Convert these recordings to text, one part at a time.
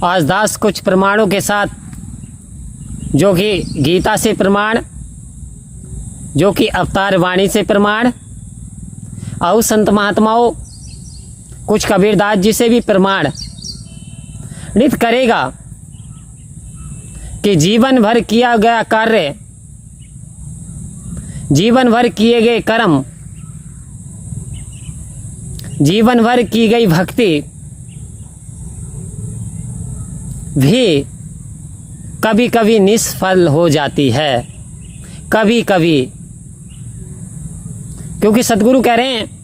आज दास कुछ प्रमाणों के साथ, जो कि गीता से प्रमाण, जो कि अवतार वाणी से प्रमाण, और संत महात्माओं कुछ कबीरदास जी से भी प्रमाण नित करेगा कि जीवन भर किया गया कार्य, जीवन भर किए गए कर्म, जीवन भर की गई भक्ति भी कभी कभी निष्फल हो जाती है, कभी कभी। क्योंकि सद्गुरु कह रहे हैं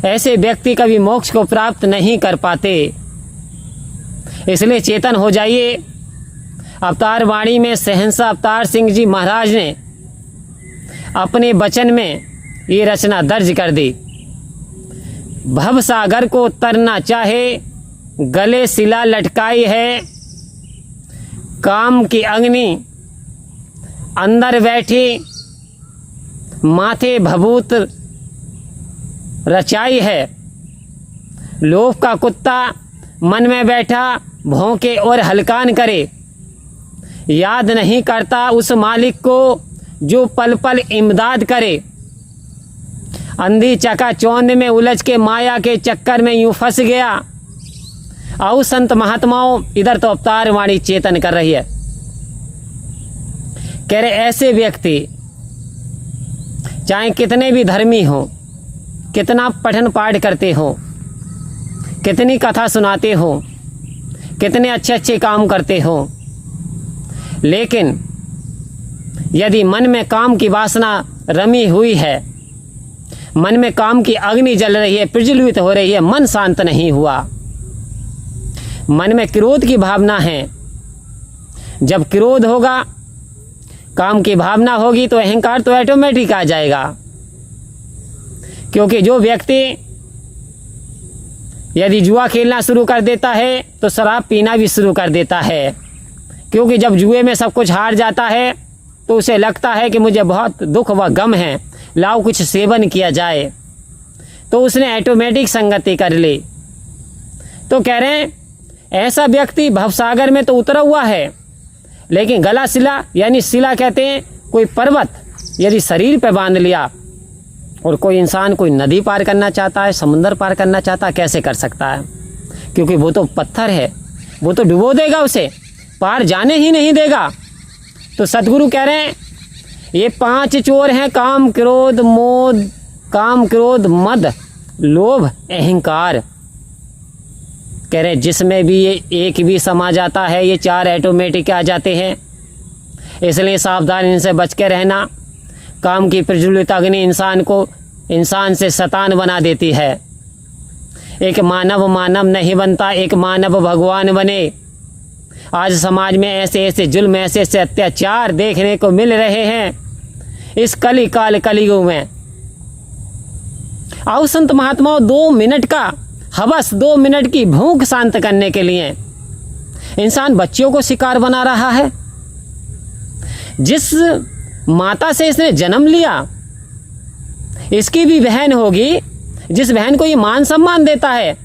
ऐसे व्यक्ति कभी मोक्ष को प्राप्त नहीं कर पाते। इसलिए चेतन हो जाइए। अवतार वाणी में सहंसा अवतार सिंह जी महाराज ने अपने वचन में ये रचना दर्ज कर दी। भव सागर को तरना चाहे, गले शिला लटकाई है, काम की अग्नि अंदर बैठी, माथे भभूत रचाई है। लोभ का कुत्ता मन में बैठा भौंके और हलकान करे, याद नहीं करता उस मालिक को जो पल पल इमदाद करे। अंधी चकाचौंध में उलझ के माया के चक्कर में यूं फंस गया। आओ संत महात्माओं, इधर तो अवतार वाणी चेतन कर रही है। कह रहे ऐसे व्यक्ति चाहे कितने भी धर्मी हो, कितना पठन पाठ करते हो, कितनी कथा सुनाते हो, कितने अच्छे अच्छे काम करते हो, लेकिन यदि मन में काम की वासना रमी हुई है, मन में काम की अग्नि जल रही है, प्रज्वलित हो रही है, मन शांत नहीं हुआ, मन में क्रोध की भावना है। जब क्रोध होगा, काम की भावना होगी, तो अहंकार तो ऑटोमेटिक आ जाएगा। क्योंकि जो व्यक्ति यदि जुआ खेलना शुरू कर देता है तो शराब पीना भी शुरू कर देता है। क्योंकि जब जुए में सब कुछ हार जाता है तो उसे लगता है कि मुझे बहुत दुख व गम है, लाओ कुछ सेवन किया जाए, तो उसने ऑटोमेटिक संगति कर ली। तो कह रहे हैं ऐसा व्यक्ति भवसागर में तो उतरा हुआ है, लेकिन गला शिला, यानी शिला कहते हैं कोई पर्वत यदि शरीर पे बांध लिया, और कोई इंसान कोई नदी पार करना चाहता है, समुंदर पार करना चाहता है, कैसे कर सकता है? क्योंकि वो तो पत्थर है, वो तो डुबो देगा, उसे पार जाने ही नहीं देगा। तो सद्गुरु कह रहे हैं ये 5 चोर हैं, काम क्रोध मोद, काम क्रोध मद लोभ अहंकार। कह रहे जिसमें भी ये एक भी समा जाता है, ये 4 ऑटोमेटिक आ जाते हैं। इसलिए सावधान इनसे बच के रहना। काम की प्रज्वलित अग्नि इंसान से शैतान बना देती है। एक मानव मानव नहीं बनता, एक मानव भगवान बने। आज समाज में ऐसे ऐसे जुल्म, ऐसे ऐसे अत्याचार देखने को मिल रहे हैं इस कलियुग में। आओ संत महात्माओं, 2 मिनट का हवस, 2 मिनट की भूख शांत करने के लिए इंसान बच्चियों को शिकार बना रहा है। जिस माता से इसने जन्म लिया, इसकी भी बहन होगी, जिस बहन को ये मान सम्मान देता है,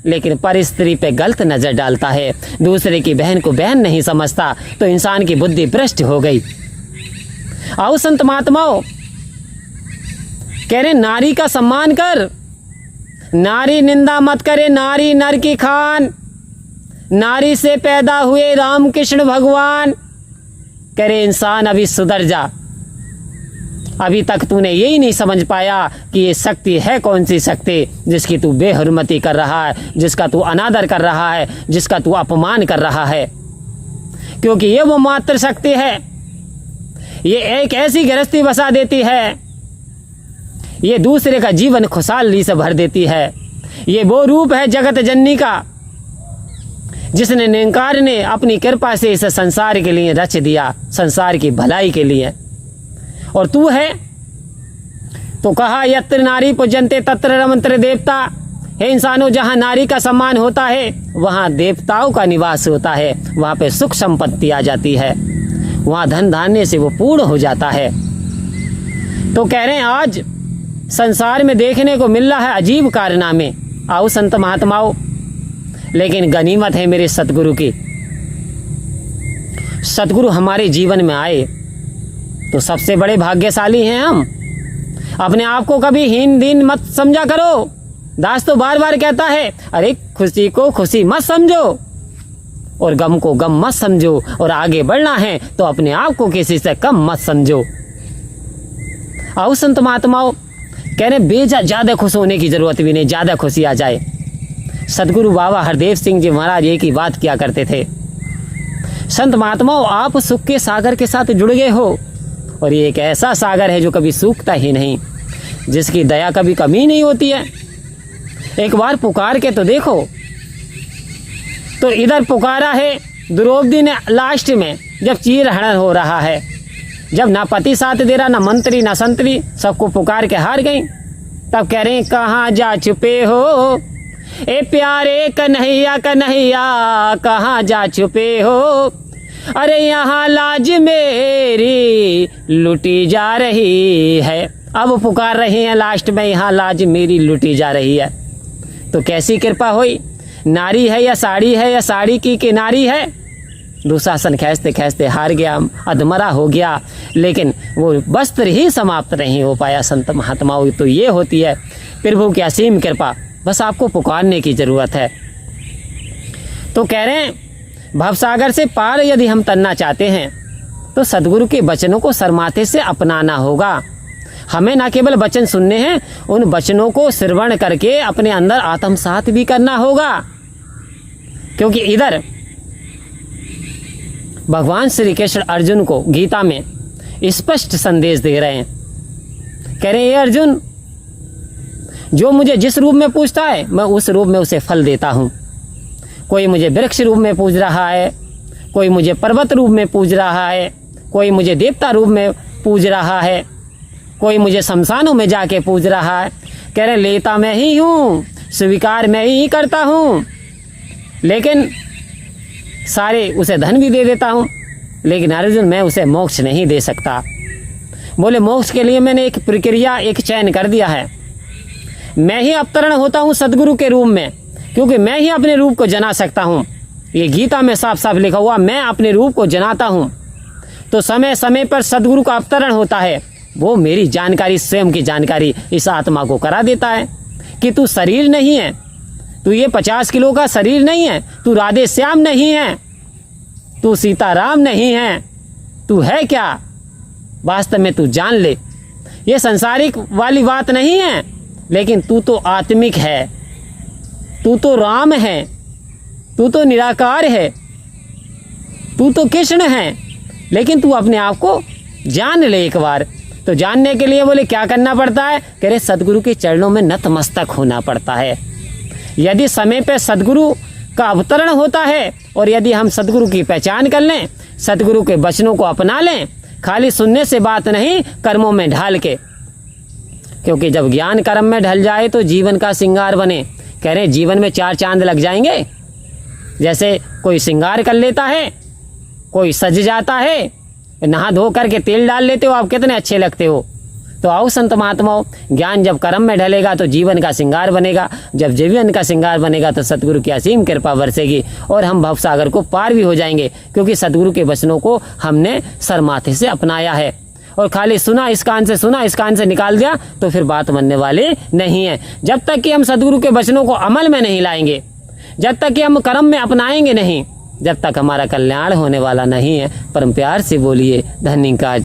लेकिन पर स्त्री पे गलत नजर डालता है, दूसरे की बहन को बहन नहीं समझता, तो इंसान की बुद्धि भ्रष्ट हो गई। आओ संत महात्माओं, कह रहे नारी का सम्मान कर, नारी निंदा मत करे, नारी नर की खान, नारी से पैदा हुए राम कृष्ण भगवान। कह रहे इंसान अभी सुधर जा, अभी तक तूने यही नहीं समझ पाया कि ये शक्ति है कौन सी शक्ति जिसकी तू बेहुरमती कर रहा है, जिसका तू अनादर कर रहा है, जिसका तू अपमान कर रहा है। क्योंकि ये वो मात्र शक्ति है, ये एक ऐसी गृहस्थी बसा देती है, ये दूसरे का जीवन खुशहाली से भर देती है। ये वो रूप है जगत जननी का, जिसने निरंकार ने अपनी कृपा से इस संसार के लिए रच दिया, संसार की भलाई के लिए। और तू है तो कहा यत्र नारी पूजन्ते तत्र रमन्ते देवता। हे इंसानों, जहाँ नारी का सम्मान होता है वहाँ देवताओं का निवास होता है, वहाँ पे सुख संपत्ति आ जाती है, वहाँ धन धान्य से वो पूर्ण हो जाता है। तो कह रहे हैं आज संसार में देखने को मिल रहा है अजीब कारनामे। आओ संत महात्माओं, लेकिन गनीमत है मेरे सतगुरु की। सतगुरु हमारे जीवन में आए तो सबसे बड़े भाग्यशाली हैं हम। अपने आप को कभी हीन दीन मत समझा करो। दास तो बार बार कहता है, अरे खुशी को खुशी मत समझो और गम को गम मत समझो, और आगे बढ़ना है तो अपने आप को किसी से कम मत समझो। आओ संत महात्माओं, कह रहे बेजा ज्यादा खुश होने की जरूरत भी नहीं, ज्यादा खुशी आ जाए। सदगुरु बाबा हरदेव सिंह जी महाराज एक ही बात किया करते थे, संत महात्माओं आप सुख के सागर के साथ जुड़ गए हो, और ये एक ऐसा सागर है जो कभी सूखता ही नहीं, जिसकी दया कभी कमी नहीं होती है। एक बार पुकार के तो देखो। तो इधर पुकारा है द्रौपदी ने लास्ट में, जब चीरहरण हो रहा है, जब ना पति साथ दे रहा, ना मंत्री ना संतरी, सबको पुकार के हार गई। तब कह रहे कहाँ जा छुपे हो ए प्यारे कन्हैया कन्हैया, कहाँ जा छुपे हो, अरे यहाँ लाज मेरी लुटी जा रही है। अब पुकार रहे हैं लास्ट में, यहाँ लाज मेरी लुटी जा रही है। तो कैसी कृपा हुई, नारी है या साड़ी की किनारी है। दुशासन खींचते खींचते हार गया, अधमरा हो गया, लेकिन वो वस्त्र ही समाप्त नहीं हो पाया। संत महात्माओं तो ये होती है प्रभु की असीम कृपा, बस आपको पुकारने की जरूरत है। तो कह रहे हैं भवसागर से पार यदि हम तैरना चाहते हैं तो सदगुरु के वचनों को सरमाथे से अपनाना होगा। हमें ना केवल वचन सुनने हैं, उन वचनों को श्रवण करके अपने अंदर आत्मसात भी करना होगा। क्योंकि इधर भगवान श्री कृष्ण अर्जुन को गीता में स्पष्ट संदेश दे रहे हैं। कह रहे हैं अर्जुन, जो मुझे जिस रूप में पूजता है मैं उस रूप में उसे फल देता हूँ। कोई मुझे वृक्ष रूप में पूज रहा है, कोई मुझे पर्वत रूप में पूज रहा है, कोई मुझे देवता रूप में पूज रहा है, कोई मुझे शमशानों में जाके पूज रहा है। कह रहे लेता मैं ही हूँ, स्वीकार मैं ही करता हूँ, लेकिन सारे उसे धन भी दे देता हूँ, लेकिन अर्जुन मैं उसे मोक्ष नहीं दे सकता। बोले मोक्ष के लिए मैंने एक प्रक्रिया, एक चयन कर दिया है। मैं ही अवतरण होता हूँ सदगुरु के रूप में, क्योंकि मैं ही अपने रूप को जना सकता हूँ। ये गीता में साफ साफ लिखा हुआ, मैं अपने रूप को जनाता हूँ। तो समय समय पर सदगुरु का अवतरण होता है, वो मेरी जानकारी, स्वयं की जानकारी इस आत्मा को करा देता है कि तू शरीर नहीं है, तू ये 50 किलो का शरीर नहीं है, तू राधे श्याम नहीं है, तू सीताराम नहीं है, तू है क्या वास्तव में, तू जान ले। ये संसारिक वाली बात नहीं है, लेकिन तू तो आत्मिक है, तू तो राम है, तू तो निराकार है, तू तो कृष्ण है, लेकिन तू अपने आप को जान ले एक बार। तो जानने के लिए बोले क्या करना पड़ता है, कह रहे सदगुरु के चरणों में नतमस्तक होना पड़ता है। यदि समय पे सदगुरु का अवतरण होता है और यदि हम सदगुरु की पहचान कर लें, सदगुरु के वचनों को अपना लें, खाली सुनने से बात नहीं, कर्मों में ढाल के, क्योंकि जब ज्ञान कर्म में ढल जाए तो जीवन का श्रृंगार बने। कह रहे जीवन में 4 चांद लग जाएंगे। जैसे कोई श्रृंगार कर लेता है, कोई सज जाता है, नहा धो करके तेल डाल लेते हो, आप कितने अच्छे लगते हो। तो आओ संत महात्माओं, ज्ञान जब कर्म में ढलेगा तो जीवन का श्रृंगार बनेगा। जब जीवन का श्रृंगार बनेगा तो सतगुरु की असीम कृपा बरसेगी और हम भवसागर को पार भी हो जाएंगे, क्योंकि सतगुरु के वचनों को हमने सरमाथे से अपनाया है। और खाली सुना इस कान से, सुना इस कान से निकाल दिया तो फिर बात बनने वाली नहीं है। जब तक कि हम सतगुरु के वचनों को अमल में नहीं लाएंगे, जब तक कि हम कर्म में अपनाएंगे नहीं, जब तक हमारा कल्याण होने वाला नहीं है। परम प्यार से बोलिए धन्यवाद।